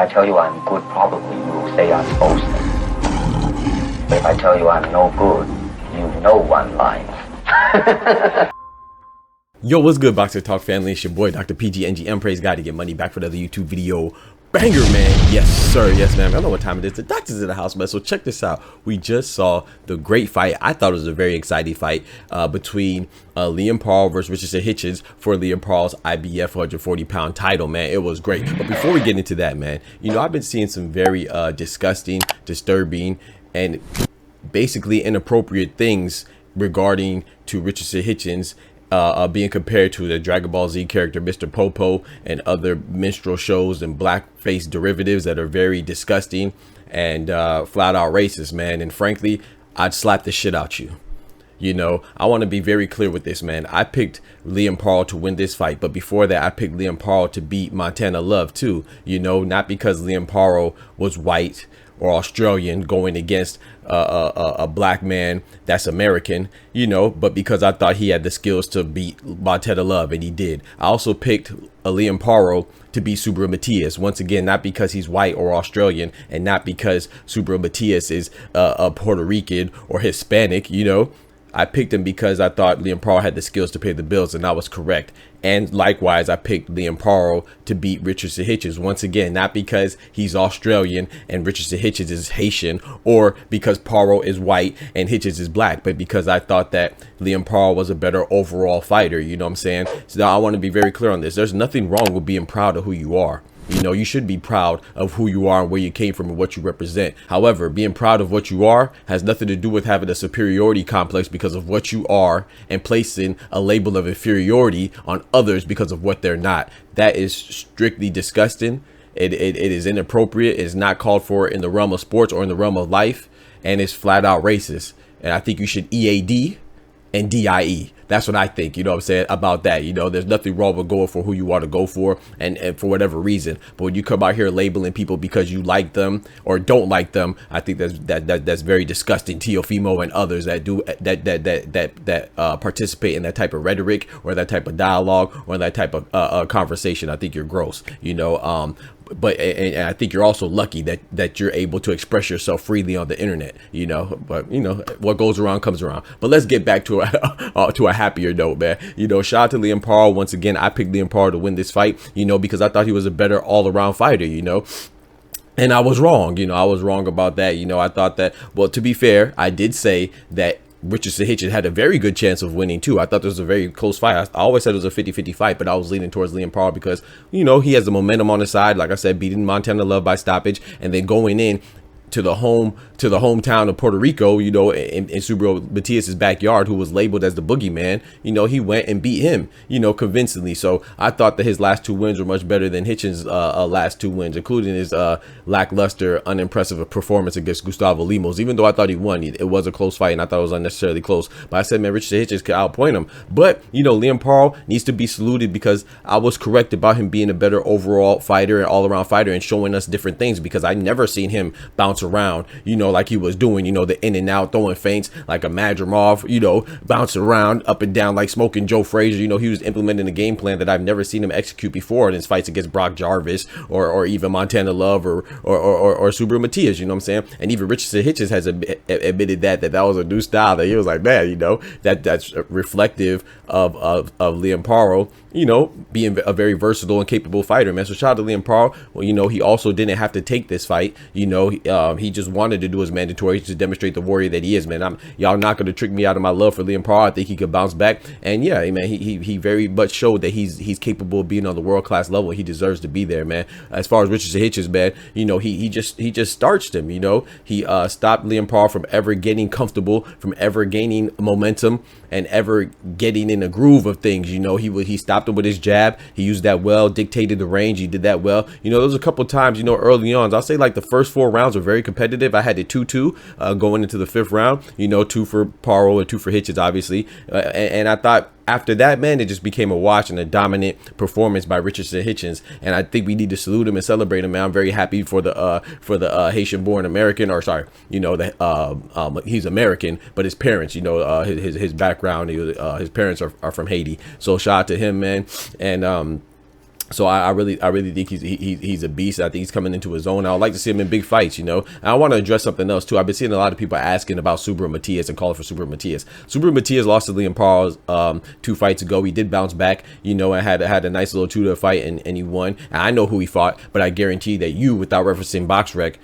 I tell you I'm good, probably you will say I'm boasting. But if I tell you I'm no good, you know I'm lying. Yo, what's good, Boxer Talk family? It's your boy, Dr. PG Praise God to get money back for another YouTube video. Banger, man. Yes, sir. Yes, man. I don't know what time it is. The doctor's in the house, man. So check this out. We just saw the great fight. I thought it was a very exciting fight between Liam Paro versus Richardson Hitchins for Liam Paro's IBF 140-pound title, man. It was great. But before we get into that, man, you know, I've been seeing some very disgusting, disturbing, and basically inappropriate things regarding to Richardson Hitchins being compared to the Dragon Ball Z character Mr. Popo and other minstrel shows and blackface derivatives that are very disgusting and flat out racist, man. And frankly, I'd slap the shit out you. You know, I want to be very clear with this, man. I picked Liam Paro to win this fight, but before that, I picked Liam Paro to beat Montana Love too. You know, not because Liam Paro was white or Australian going against a black man that's American, you know, but because I thought he had the skills to beat Montana Love, and he did. I also picked Liam Paro to beat Subriel Matias, once again, not because he's white or Australian, and not because Subriel Matias is a Puerto Rican or Hispanic, you know. I picked him because I thought Liam Paro had the skills to pay the bills, and I was correct. And likewise, I picked Liam Paro to beat Richardson Hitchins. Once again, not because he's Australian and Richardson Hitchins is Haitian, or because Paro is white and Hitchins is black, but because I thought that Liam Paro was a better overall fighter. You know what I'm saying? So now I want to be very clear on this. There's nothing wrong with being proud of who you are. You know, you should be proud of who you are and where you came from and what you represent. However, being proud of what you are has nothing to do with having a superiority complex because of what you are and placing a label of inferiority on others because of what they're not. That is strictly disgusting. It is inappropriate. It's not called for in the realm of sports or in the realm of life. And it's flat out racist. And I think you should EAD and DIE. That's what I think, you know what I'm saying, about that. You know, there's nothing wrong with going for who you want to go for and for whatever reason. But when you come out here labeling people because you like them or don't like them, I think that's very disgusting. Teofimo and others that do that participate in that type of rhetoric or that type of dialogue or that type of conversation, I think you're gross, you know. But and I think you're also lucky that you're able to express yourself freely on the internet, you know. But you know, what goes around comes around. But let's get back to a happier note, man. You know, shout out to Liam Paro once again. I picked Liam Paro to win this fight, you know, because I thought he was a better all-around fighter, you know. And I was wrong, you know. I was wrong about that, you know. I thought that, well, to be fair, I did say that Richardson Hitchins had a very good chance of winning too. I thought this was a very close fight. I always said it was a 50-50 fight, but I was leaning towards Liam Paro because, you know, he has the momentum on his side. Like I said, beating Montana Love by stoppage and then going in to the hometown of Puerto Rico, you know, in Subriel Matias' backyard, who was labeled as the boogeyman, you know, he went and beat him, you know, convincingly. So I thought that his last two wins were much better than Hitchins' last two wins, including his lackluster, unimpressive performance against Gustavo Lemos. Even though I thought he won, it was a close fight, and I thought it was unnecessarily close. But I said, man, Richardson Hitchins could outpoint him. But, you know, Liam Paro needs to be saluted because I was correct about him being a better overall fighter and all-around fighter and showing us different things, because I never seen him bounce around, you know, like he was doing, you know, the in and out, throwing feints like a Madrimov, you know, bouncing around up and down like smoking Joe Frazier. You know, he was implementing a game plan that I've never seen him execute before in his fights against Brock Jarvis or even Montana Love or Subriel Matias, you know what I'm saying? And even Richardson Hitchins has admitted that was a new style, that he was like, man, you know, that's reflective of Liam Paro, you know, being a very versatile and capable fighter, man. So shout out to Liam Paro. Well, you know, he also didn't have to take this fight, you know. He just wanted to do his mandatory to demonstrate the warrior that he is, man. Y'all not going to trick me out of my love for Liam Paro. I think he could bounce back, and yeah, man, he very much showed that he's capable of being on the world class level. He deserves to be there, man. As far as Richardson Hitchins, man, you know, he just starched him, you know. He stopped Liam Paro from ever getting comfortable, from ever gaining momentum, and ever getting in a groove of things. You know, he stopped him with his jab. He used that well, dictated the range. He did that well. You know, there was a couple times, you know, early on, I'll say like the first 4 rounds were very competitive. I had it 2-2 going into the 5th round, you know, 2 for Paro and 2 for Hitchins, obviously. And I thought after that, man, it just became a watch and a dominant performance by Richardson Hitchins, and I think we need to salute him and celebrate him, man. I'm very happy for the Haitian-born American, or sorry, you know, that he's American, but his parents, you know, his background, his parents are from Haiti. So shout out to him, man. And So I really think he's a beast. I think he's coming into his own. I would like to see him in big fights, you know. And I want to address something else too. I've been seeing a lot of people asking about Subriel Matias and calling for Subriel Matias. Subriel Matias lost to Liam Paro 2 fights ago. He did bounce back, you know, and had a nice little 2-to fight, and he won. And I know who he fought, but I guarantee that you, without referencing BoxRec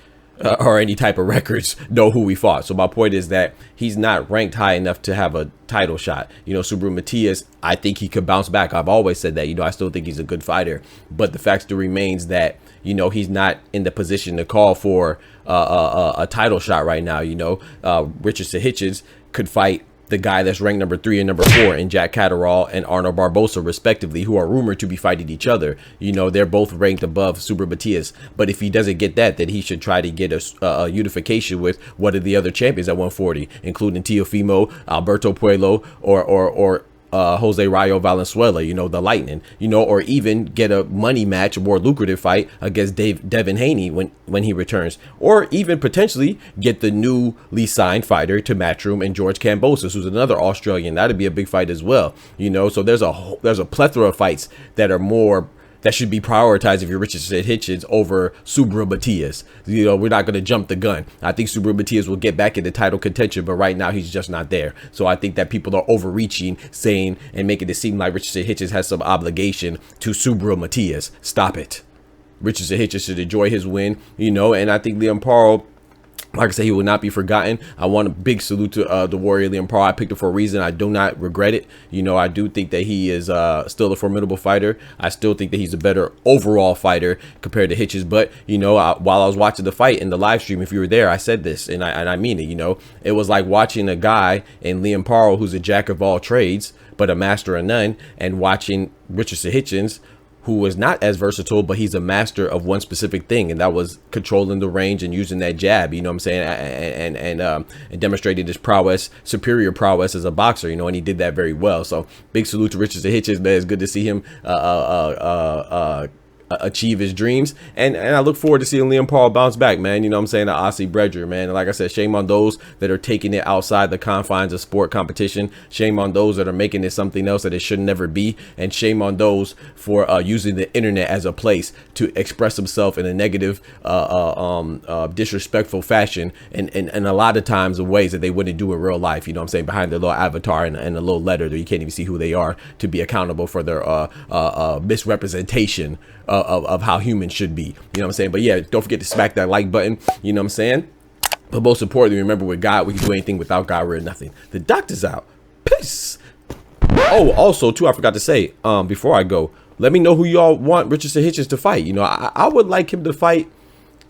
or any type of records, know who he fought. So my point is that he's not ranked high enough to have a title shot. You know, Subriel Matias, I think he could bounce back. I've always said that. You know, I still think he's a good fighter, but the fact still remains that, you know, he's not in the position to call for a title shot right now. You know, Richardson Hitchins could fight the guy that's ranked number 3 and number 4 in Jack Catterall and Arnold Barbosa, respectively, who are rumored to be fighting each other. You know, they're both ranked above Subriel Matias. But if he doesn't get that, then he should try to get a unification with one of the other champions at 140, including Teofimo, Alberto Puello, or Jose Rayo Valenzuela, you know, the Lightning, you know, or even get a money match, a more lucrative fight against Devin Haney when he returns, or even potentially get the newly signed fighter to Matchroom and George Kambosos, who's another Australian. That'd be a big fight as well, you know. So there's a plethora of fights that should be prioritized if you're Richardson Hitchins over Subriel Matias. You know, we're not going to jump the gun. I think Subriel Matias will get back into title contention, but right now he's just not there. So I think that people are overreaching, saying and making it seem like Richardson Hitchins has some obligation to Subriel Matias. Stop it. Richardson Hitchins should enjoy his win, you know, and I think Liam Paro, like I said, he will not be forgotten. I want a big salute to the warrior Liam Paro. I picked him for a reason. I do not regret it. You know, I do think that he is still a formidable fighter. I still think that he's a better overall fighter compared to Hitchins. But, you know, while I was watching the fight in the live stream, if you were there, I said this, and I mean it, you know. It was like watching a guy in Liam Paro who's a jack of all trades, but a master of none, and watching Richardson Hitchins, who was not as versatile, but he's a master of one specific thing, and that was controlling the range and using that jab, you know what I'm saying, and demonstrated his prowess, superior prowess as a boxer, you know, and he did that very well. So big salute to Richardson Hitchins, man. It's good to see him achieve his dreams, and I look forward to seeing Liam Paro bounce back, man. You know what I'm saying, the Aussie brethren, man. And like I said, shame on those that are taking it outside the confines of sport competition. Shame on those that are making it something else that it should never be, and shame on those for using the internet as a place to express himself in a negative, disrespectful fashion, and a lot of times in ways that they wouldn't do in real life. You know what I'm saying, behind their little avatar and a little letter that you can't even see who they are, to be accountable for their misrepresentation of how humans should be. You know what I'm saying? But yeah, don't forget to smack that like button. You know what I'm saying? But most importantly, remember, with God, we can do anything. Without God, we're nothing. The doctor's out. Peace. Oh, also, too, I forgot to say, before I go, let me know who y'all want Richardson Hitchins to fight. You know, I would like him to fight,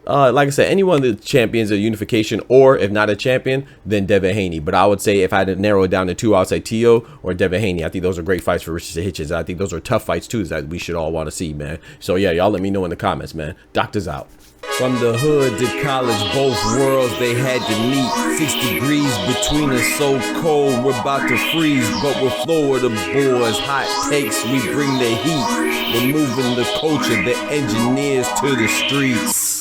like I said, any one of the champions of unification, or if not a champion, then Devin Haney. But I would say, if I had to narrow it down to 2, I would say Teo or Devin Haney. I think those are great fights for Richardson Hitchins. I think those are tough fights too, that we should all want to see, man. So yeah, y'all let me know in the comments, man. Doctor's out. From the hood to college, both worlds they had to meet. 6 degrees between us, so cold we're about to freeze. But we're Florida boys, hot takes, we bring the heat. We're moving the culture, the engineers to the streets.